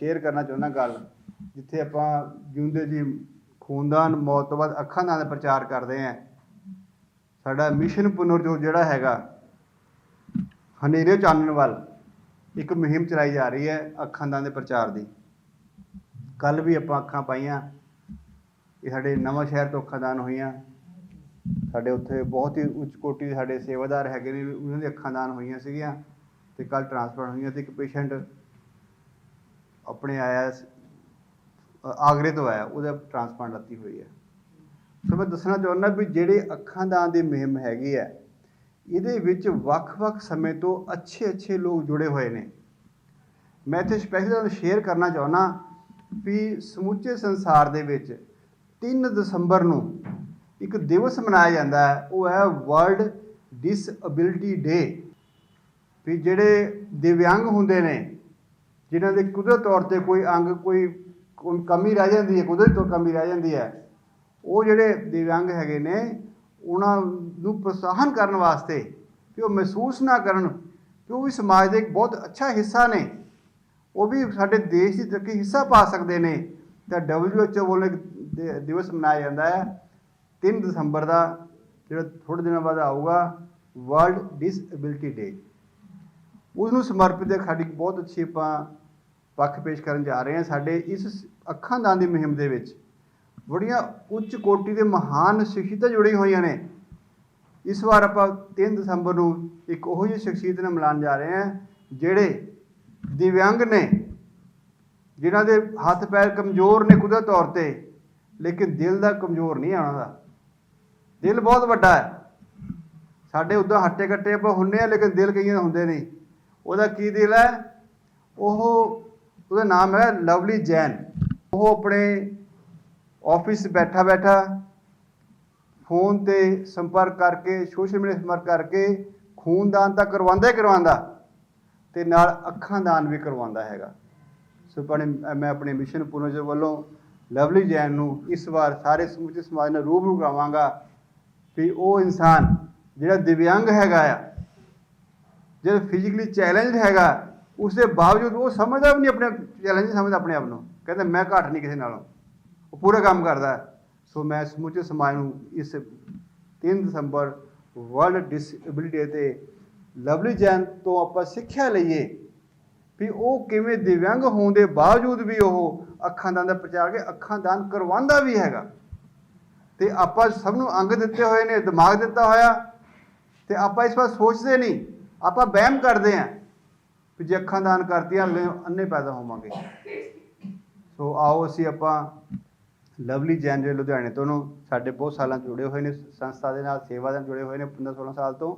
Share करना चाहुंदा गल, जिथे आपां जिउंदे जी खूनदान मौत तो बाद अखां दान दा प्रचार करते हैं। साडा मिशन पुनरजोत जिहड़ा हैगा हनेरे चानण वाल एक मुहिम चलाई जा रही है अखां दान दे प्रचार की। कल भी आपां अखां पाईयां, ये साडे नवां शहर तो अखां दान होईयां। साडे उत्थे बहुत ही उच्च कोटि दे साडे सेवादार हैगे ने, उन्हां दी अखां दान होईयां सीगीआं ते कल ट्रांसप्लांट होईयां। ते एक पेशेंट अपने आया आगरे तो आया, उहदा ट्रांसप्लांट राती हुई है। सो मैं दसना चाहुंदा भी जिहड़ी अखां दान दी मुहिम हैगी है, इहदे विच वख-वख समय तो अच्छे लोग जुड़े हुए ने। मैं इत्थे स्पैशल तुहानूं शेयर करना चाहुंदा भी समूचे संसार दे विच 3 दसंबर नूं एक दिवस मनाया जाता है, वो है वर्ल्ड डिसएबिलिटी डे। भी जिहड़े दिव्यांग हुंदे ने, जिन्हां दे कुदरत तौर पर कोई अंग कोई कमी रह जाती है, कुदरत तो कमी रह जाती है, वो जिहड़े दिव्यांग हैगे ने उन्हां नूं प्रोत्साहन करन वास्ते कि वो महसूस ना करन कि वो भी समाज का एक बहुत अच्छा हिस्सा ने, वो भी साडे देश की तरक्की हिस्सा पा सकते हैं। तो WHO वालों एक दिवस मनाया जाता है 3 दसंबर का, जो थोड़े दिनों बाद आऊगा वर्ल्ड डिसएबिलिटी डे। उसनूं समर्पित एक साडी बहुत अच्छी आपां पक्ष पेश करन जा रहे हैं। साडे इस अखां दान दी मुहिम दे विच बड़ियां उच्च कोटि के महान शख्सियतां जुड़ी हुई ने। इस बार आप 3 दसंबर नूं एक उहो जी शख्सियत ने मिलान जा रहे हैं जिहड़े दिव्यांग ने, जिन्हां दे हथ पैर कमज़ोर ने कुदरत तौर पर, लेकिन दिल दा कमज़ोर नहीं है। उन्हां दा दिल बहुत वड्डा है। साडे उदां हट्टे कट्टे आपां हुंदे आ, लेकिन दिल कईयां दा हुंदे नहीं। उहदा की दिल है, उहदा नाम है लवली जैन। वो अपने ऑफिस बैठा बैठा फोन ते संपर्क करके, सोशल मीडिया संपर्क करके खूनदान तो करवांदा ही करवांदा ते नाल अखां दान भी करवांदा हैगा। सो मैं अपने मिशन पुनरजोत वालों लवली जैन नूं इस बार सारे समूचे समाज ने रूबरू करावांगा भी वो इंसान जिहड़ा दिव्यांग हैगा, जो फिजिकली चैलेंज हैगा, उसके बावजूद वो समझदा भी नहीं अपने चैलेंज, समझदा अपने आप को, कहता मैं घट नहीं किसी नालों, वो पूरा काम करता है। सो मैं समूचे समाज नूं इस 3 दसंबर वर्ल्ड डिसएबिलिटी डे ते लवली जैन तो आपां सिੱਖਿਆ लईए भी वो किवें दिव्यांग होने के बावजूद भी वो अखां दान दा प्रचार के अखां दान करवांदा भी हैगा। ते आपां सब नूं अंग दिते हुए ने, दिमाग दिता होया, ते आपां इस बार सोचते नहीं, आपां वहम करते हैं भी जे अखां दान करतियां अन्ने पैदा होवांगे। सो आओ असीं आपां लवली जैन जो लुधियाने तो साढ़े बहुत साल जुड़े हुए हैं, संस्था के नाल सेवा नाल जुड़े हुए हैं 15-16 साल तो,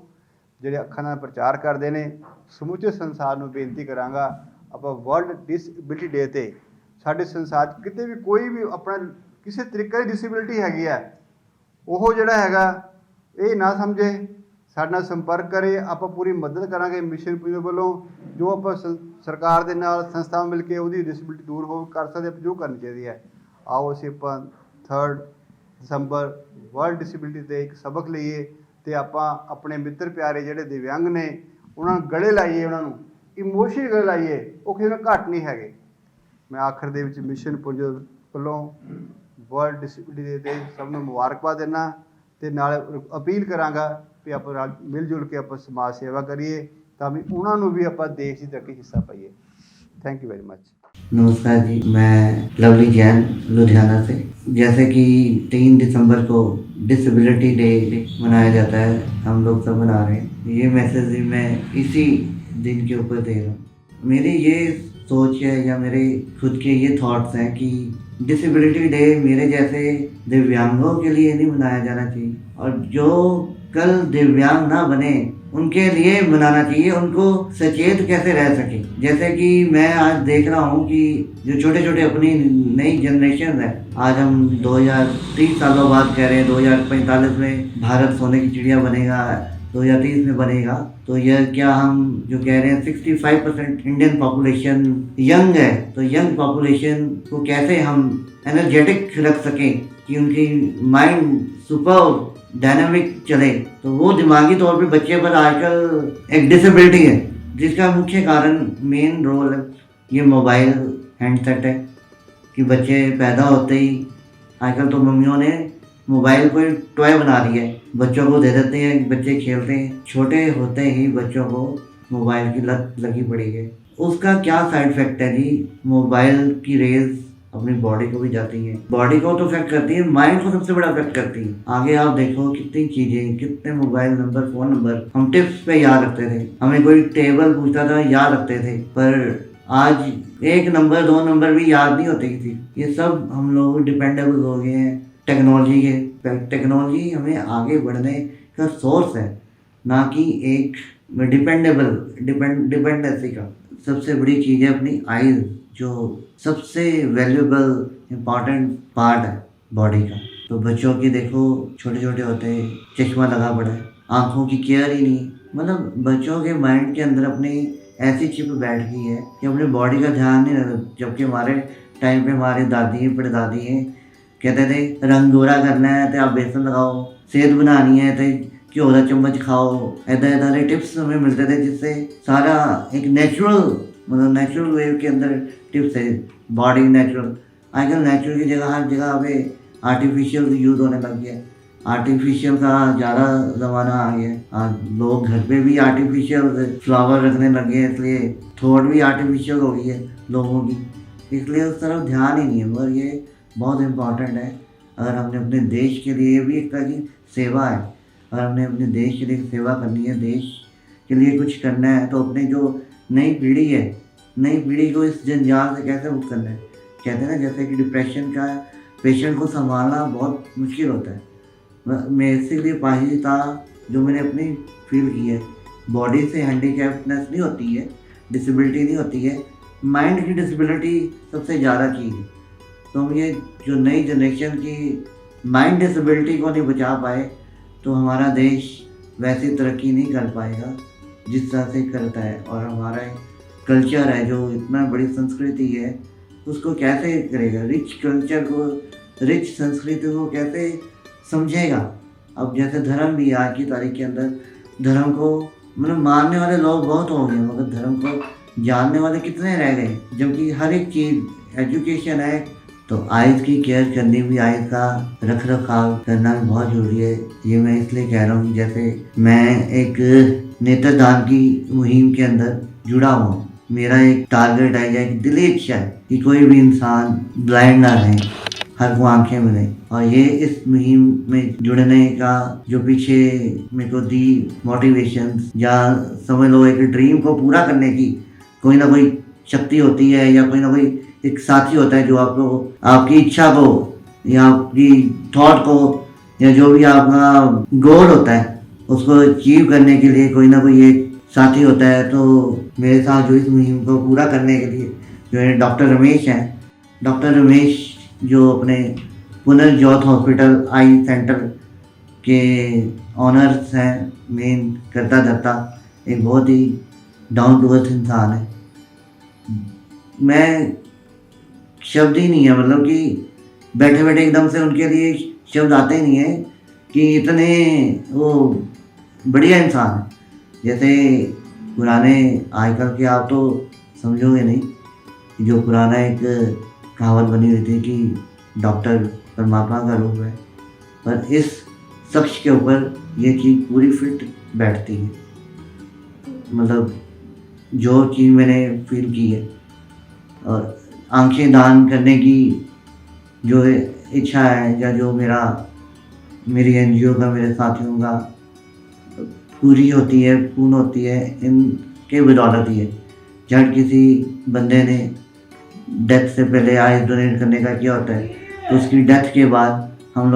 ਜਿਹੜੇ अखां ਦਾ प्रचार करते हैं। समूचे संसार में बेनती करांगा ਆਪਾਂ वर्ल्ड डिसएबिलिटी डे ते साडे संसार किते भी कोई भी अपना किसी तरीके की डिसेबिलिटी हैगी है, वो जिहड़ा हैगा ये ना समझे, साडे नाल संपर्क करे, आप पूरी मदद करांगे। मिशन पुनरजोत वालों जो आप सरकार के नाल संस्था मिल के उसकी डिसेबिलिटी दूर हो कर सकते, जो करनी चाहिए है। आओ असीं आपां 3 दसंबर वर्ल्ड डिसेबिलिटी ते एक सबक लईए ते आपां अपने मित्र प्यारे जिहड़े दिव्यांग ने उन्हां नूं गले लाइए, उन्हां नूं इमोशनल गले लाइए, वो किसी नाल घट नहीं हैगे। मैं आखिर दे विच मिशन पुनरजोत वालों वर्ल्ड डिसेबिलिटी डे ते सब नूं मुबारकबाद दिंदा ते नाल अपील करांगा भी आपां मिल जुल के आपां समाज सेवा करिए तां भी उन्हां नूं भी आपां देश की तरक्की हिस्सा पाइए। Thank you very much. नमस्कार जी, मैं लवली जैन लुधियाना से। जैसे कि 3 दिसंबर को डिसेबिलिटी डे मनाया जाता है, हम लोग सब मना रहे हैं, ये मैसेज भी मैं इसी दिन के ऊपर दे रहा हूँ। मेरी ये सोच है या मेरे खुद के ये थॉट्स हैं कि डिसेबिलिटी डे मेरे जैसे दिव्यांगों के लिए नहीं मनाया जाना चाहिए, और जो कल दिव्यांग ना बने उनके लिए मनाना चाहिए, उनको सचेत कैसे रह सके। जैसे कि मैं आज देख रहा हूँ कि जो छोटे छोटे अपनी नई जनरेशन है, आज हम 2030 सालों बाद कह रहे हैं 2045 में भारत सोने की चिड़िया बनेगा, 2030 में बनेगा, तो यह क्या हम जो कह रहे हैं 65% इंडियन पॉपुलेशन यंग है, तो यंग पॉपुलेशन को कैसे हम एनर्जेटिक रख सकें कि उनकी माइंड सुपर डायनामिक चले। तो वो दिमागी तौर पे बच्चे पर आजकल एक डिसेबिलिटी है, जिसका मुख्य कारण मेन रोल ये मोबाइल हैंडसेट है कि बच्चे पैदा होते ही आजकल तो मम्मियों ने मोबाइल को टॉय बना दिया है, बच्चों को दे देते हैं, बच्चे खेलते हैं। छोटे होते ही बच्चों को मोबाइल की लत लगी पड़ी है। उसका क्या साइड इफेक्ट है जी? मोबाइल की रेज अपनी बॉडी को भी जाती है, बॉडी को तो इफेक्ट करती है, माइंड को सबसे बड़ा इफेक्ट करती है। आगे आप देखो कितनी चीजें, कितने मोबाइल नंबर, फोन नंबर हम टिप्स पे याद रखते थे, हमें कोई टेबल पूछता था याद रखते थे, पर आज एक नंबर 2 नंबर भी याद नहीं होते किसी। ये सब हम लोग डिपेंडेबल हो गए हैं टेक्नोलॉजी के। टेक्नोलॉजी हमें आगे बढ़ने का सोर्स है, ना कि एक डिपेंडेंसी का। सबसे बड़ी चीज़ है अपनी आईज, जो सबसे वैल्यूएबल इम्पॉर्टेंट पार्ट है बॉडी का। तो बच्चों की देखो छोटे छोटे होते हैं, चश्मा लगा पड़ा है, आंखों की केयर ही नहीं। मतलब बच्चों के माइंड के अंदर अपनी ऐसी चिप बैठ गई है कि अपनी बॉडी का ध्यान नहीं रखते। जबकि हमारे टाइम पे हमारी दादी परदादी हैं कहते थे रंग गोरा करना है तो आप बेसन लगाओ, सेहत बनानी है तो घ्यो का चम्मच खाओ। ऐसा टिप्स हमें मिलते थे जिससे सारा एक नेचुरल वे के अंदर टिप्स है, बॉडी नेचुरल। आजकल नेचुरल की जगह हर जगह पे आर्टिफिशियल यूज़ होने लग गया है। आर्टिफिशियल का ज़्यादा ज़माना आ गया है। आज लोग घर पे भी आर्टिफिशियल फ्लावर रखने लगे हैं, इसलिए थॉट भी आर्टिफिशियल हो गई है लोगों की, इसलिए उस तरफ ध्यान ही नहीं है। मगर ये बहुत इम्पॉर्टेंट है। अगर हमने अपने देश के लिए भी एक तरह की सेवा है, अगर हमने अपने देश के लिए सेवा करनी है, देश के लिए कुछ करना है, तो अपनी जो नई पीढ़ी है, नई पीढ़ी को इस जंजाल से कैसे मुक्त करना है। कहते हैं ना जैसे कि डिप्रेशन का पेशेंट को संभालना बहुत मुश्किल होता है। मैं इसीलिए पाहिज था जो मैंने अपनी फील की है। बॉडी से हैंडीकैप्डनेस नहीं होती है, डिसेबिलिटी नहीं होती है, माइंड की डिसेबिलिटी सबसे ज़्यादा चीज़ है। तो हम ये जो नई जनरेशन की माइंड डिसेबिलिटी को नहीं बचा पाए तो हमारा देश वैसी तरक्की नहीं कर पाएगा जिस तरह से करता है। और हमारा कल्चर है जो इतना बड़ी संस्कृति है, उसको कैसे करेगा? रिच कल्चर को, रिच संस्कृति को कैसे समझेगा? अब जैसे धर्म भी आज की तारीख के अंदर धर्म को मतलब मानने वाले लोग बहुत हो गए, मगर धर्म को जानने वाले कितने रह गए? जबकि हर एक चीज़ एजुकेशन है। तो आइज़ की केयर करनी भी, आइज़ का रख रखाव करना भी बहुत ज़रूरी है। ये मैं इसलिए कह रहा हूँ कि जैसे मैं एक नेत्रदान की मुहिम के अंदर जुड़ा हूँ। मेरा एक टारगेट है या एक दिली इच्छा है कि कोई भी इंसान ब्लाइंड ना रहे, हर को आंखें मिले। और ये इस मुहिम में जुड़ने का जो पीछे मेरे को दी मोटिवेशन, या समझ लो एक ड्रीम को पूरा करने की कोई ना कोई शक्ति होती है, या कोई ना कोई एक साथी होता है जो आपको आपकी इच्छा को या आपकी थॉट को या जो भी आपका गोल होता है उसको अचीव करने के लिए कोई ना कोई एक साथी होता है। तो मेरे साथ जो इस मुहिम को पूरा करने के लिए जो है डॉक्टर रमेश हैं, डॉक्टर रमेश जो अपने पुनर्जोत हॉस्पिटल आई सेंटर के ऑनर्स हैं, मेन करता धरता एक बहुत ही डाउन टू अर्थ इंसान है। मैं शब्द ही नहीं है, मतलब कि बैठे बैठे एकदम से उनके लिए शब्द आते ही नहीं है कि इतने वो बढ़िया इंसान है। जैसे पुराने आजकल के आप तो समझोगे नहीं, जो पुराना एक कहावत बनी हुई थी कि डॉक्टर परमात्मा का रूप है, पर इस शख्स के ऊपर ये चीज़ पूरी फिट बैठती है। मतलब जो चीज़ मैंने फील की है, और आंखें दान करने की जो इच्छा है, या जो मेरी एनजीओ का, मेरे साथियों का पूरी होती है, पूर्ण होती है, इनके बदौलत ही है। जब किसी बंदे ने डेथ से पहले आइस डोनेट करने का किया होता है, तो उसकी डेथ के बाद हम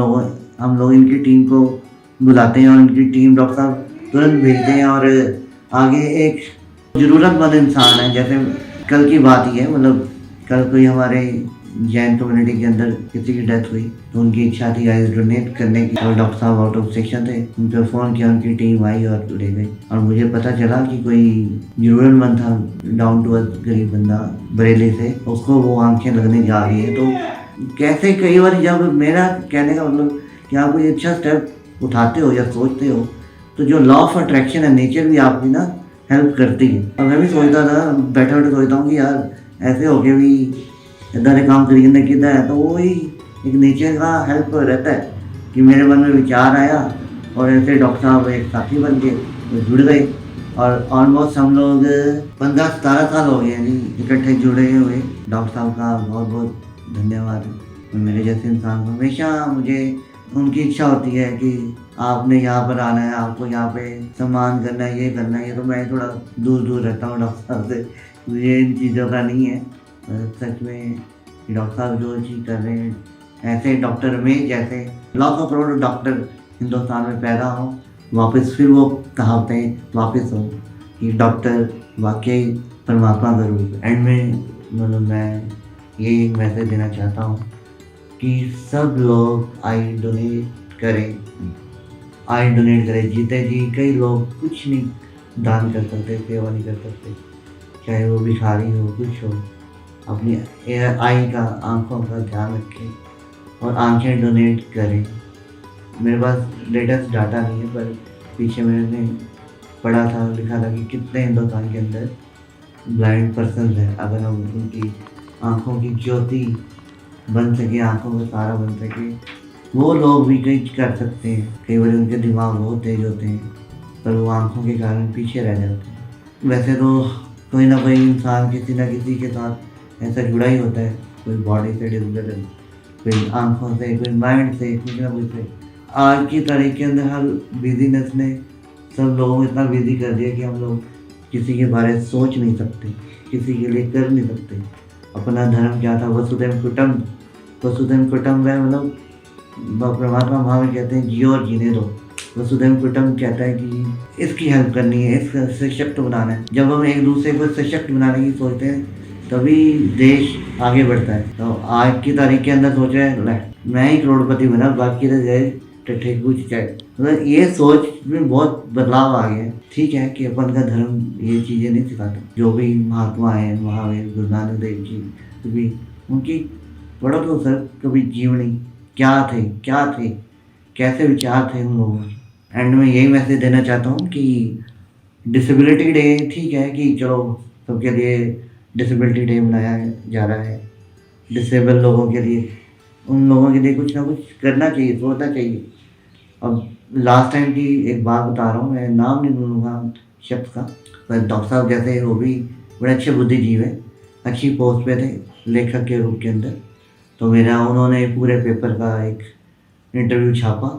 लोग इनकी टीम को बुलाते हैं और इनकी टीम डॉक्टर साहब तुरंत भेजते हैं। और आगे एक ज़रूरतमंद इंसान है, जैसे कल की बात ही है, मतलब कल कोई हमारे जैन कम्युनिटी के अंदर किसी की डेथ हुई, तो उनकी इच्छा थी आइस डोनेट करने की, और डॉक्टर साहब आउट ऑफ सेक्शन थे, उनको फ़ोन किया, उनकी टीम आई और ले गई। और मुझे पता चला कि कोई ज़रूरतमंद था, डाउन टू अर्थ गरीब बंदा बरेली से, उसको वो आंखें लगने जा रही है। तो कैसे कई बार जब मेरा कहने का मतलब कि आप कोई अच्छा स्टेप उठाते हो या सोचते हो, तो जो लॉ ऑफ अट्रैक्शन है, नेचर भी आपकी हेल्प करती है। और मैं भी सोचता था, बैठे बैठे सोचता हूँ कि यार ऐसे हो के भी इधर काम करिए किधर है, तो वही एक नेचर का हेल्प रहता है कि मेरे मन में विचार आया और ऐसे डॉक्टर साहब एक साथी बन के तो जुड़ गए। और ऑलमोस्ट हम लोग 15-17 साल हो गए हैं जी इकट्ठे जुड़े हुए। डॉक्टर साहब का बहुत बहुत धन्यवाद है। मेरे जैसे इंसान को हमेशा मुझे उनकी इच्छा होती है कि आपने यहाँ पर आना है, आपको यहाँ पे सम्मान करना है, ये करना है। ये तो मैं थोड़ा दूर दूर रहता हूँ डॉक्टर साहब से, मुझे इन चीज़ों का नहीं है। सच में डॉक्टर साहब जो चीज़ कर रहे हैं, ऐसे डॉक्टर में जैसे लाखों करोड़ डॉक्टर हिंदुस्तान में पैदा हो, वापस फिर वो कहावतें वापस हो कि डॉक्टर वाकई परमात्मा का रूप है। एंड में मतलब मैं ये मैसेज देना चाहता हूँ कि सब लोग आई डोनेट करें, आई डोनेट करें। जीते जी कई लोग कुछ नहीं दान कर सकते, सेवा नहीं कर सकते, चाहे वो भिखारी हो, कुछ हो। अपनी आई का, आंखों का ध्यान रखें और आंखें डोनेट करें। मेरे पास लेटेस्ट डाटा नहीं है, पर पीछे मैंने पढ़ा था, लिखा था कि कितने हिंदुस्तान के अंदर ब्लाइंड पर्सन है। अगर हम उनकी आंखों की ज्योति बन सके, आंखों का तारा बन सके, वो लोग भी कई कर सकते हैं। कई बार उनके दिमाग बहुत तेज होते हैं, पर वो आंखों के कारण पीछे रह जाते हैं। वैसे तो कोई ना कोई इंसान किसी ना किसी के साथ ऐसा जुड़ा ही होता है, कोई बॉडी से डिसबिलिटी, कोई आंखों से, कोई माइंड से, कुछ ना कुछ से। आज की तारीख के अंदर हर बिजीनेस ने सब लोगों को इतना बिजी कर दिया कि हम लोग किसी के बारे में सोच नहीं सकते, किसी के लिए कर नहीं सकते। अपना धर्म क्या था, वसुधैव कुटुंब, वसुधैव कुटुंब है, मतलब परमात्मा महावीर कहते हैं जियो और जीने दो। वसुधैव कुटुंब कहता है कि इसकी हेल्प करनी है, इसका सशक्त बनाना है। जब हम एक दूसरे को सशक्त बनाने की सोचते हैं तभी देश आगे बढ़ता है। तो आज की तारीख के अंदर सोच रहे हैं मैं ही करोड़पति बना, बाकी तो जाए ठेठ कुछ चाहे, मतलब ये सोच में बहुत बदलाव आ गया है। ठीक है कि अपन का धर्म ये चीज़ें नहीं सिखाता। जो भी महात्मा हैं, महावीर, गुरु नानक देव जी, कभी उनकी पढ़ो तो सर कभी जीवनी क्या थे, कैसे विचार थे उन लोगों के। एंड में यही मैसेज देना चाहता हूँ कि डिसेबिलिटी डे ठीक है कि चलो सबके लिए डिसेबिलिटी डे मनाया जा रहा है। डिसेबल लोगों के लिए, उन लोगों के लिए कुछ ना कुछ करना चाहिए, सोचना चाहिए। अब लास्ट टाइम की एक बात बता रहा हूँ, मैं नाम नहीं लूँगा शख्स का, पर डॉक्टर साहब जैसे वो भी बड़े अच्छे बुद्धिजीव हैं, अच्छी पोस्ट पे थे लेखक के रूप के अंदर। तो मेरा उन्होंने पूरे पेपर का एक इंटरव्यू छापा,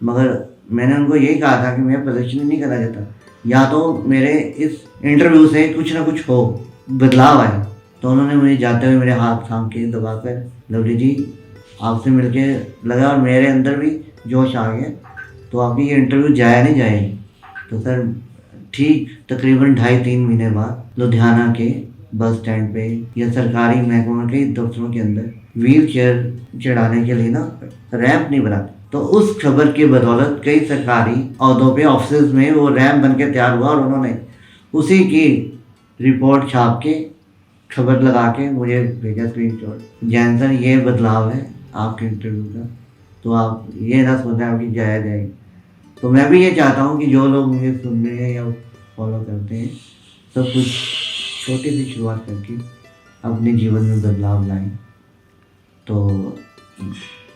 मगर मैंने उनको यही कहा था कि मैं प्रदर्शनी नहीं करना चाहता, या तो मेरे इस इंटरव्यू से कुछ ना कुछ हो, बदलाव आए। तो उन्होंने मुझे जाते हुए मेरे हाथ थाम के दबाकर, लवली जी आपसे मिलके लगा और मेरे अंदर भी जोश आ गया, तो आपकी ये इंटरव्यू जाया नहीं जाएगी। तो सर ठीक तकरीबन 2.5-3 महीने बाद लुधियाना के बस स्टैंड पे या सरकारी महकमों के दफ्तरों के अंदर व्हील चेयर चढ़ाने के लिए ना रैंप नहीं बनाते। तो उस खबर की बदौलत कई सरकारी अहदों पे ऑफिस में वो रैंप बन के तैयार हुआ और उन्होंने उसी की रिपोर्ट छाप के खबर लगा के मुझे भेजा स्क्रीनशॉट। जैन सर ये बदलाव है आपके इंटरव्यू का, तो आप ये ना सोचें आपकी जाया जाएगी। तो मैं भी ये चाहता हूँ कि जो लोग मुझे सुन रहे हैं या फॉलो करते हैं, सब कुछ छोटी सी शुरुआत करके अपने जीवन में बदलाव लाएं। तो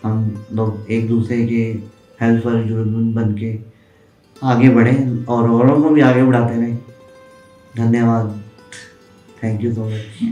हम लोग एक दूसरे के हेल्पर जुड़न बन के आगे बढ़ें और औरों को भी आगे बढ़ाते रहें। धन्यवाद, थैंक यू सो मच।